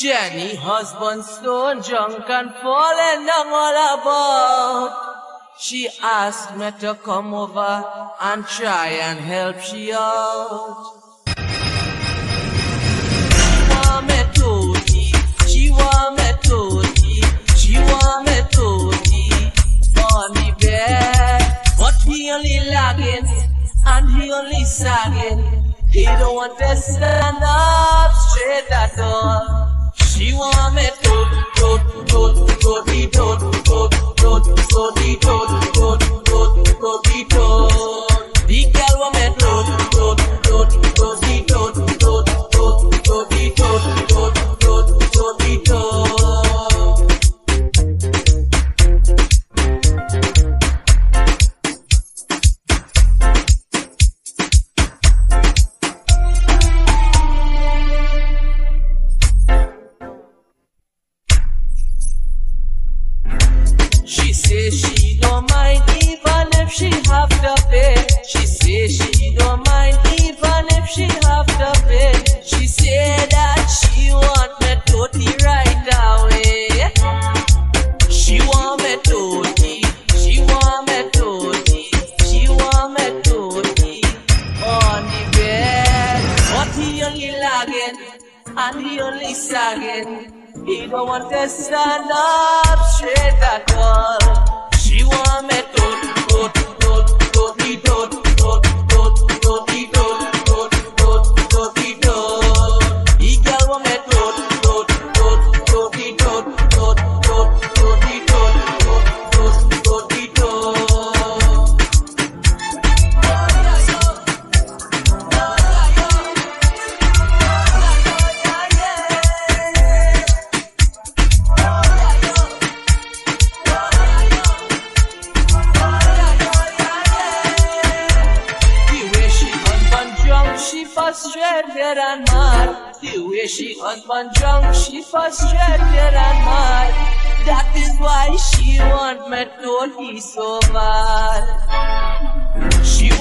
Jenny, husband, stone drunk and falling down all about. She asked me to come over and try and help she out. She want me totally, she want me totally, she want me totally on the bed. But he only lagging and he only sagging. He don't want to stand up straight at all. She want me the girl want me She say she don't mind even if she have to pay. She say she don't mind even if she have to pay. She say that she want me totally right away. She want me totally, she want me totally, she want me totally on the bed. But he only lagging and he only sagging. He don't want to stand up straight at all. She want me the girl want me she frustrated and mad. The way she husband drunk, she frustrated and mad. That is why she want me totally so bad. She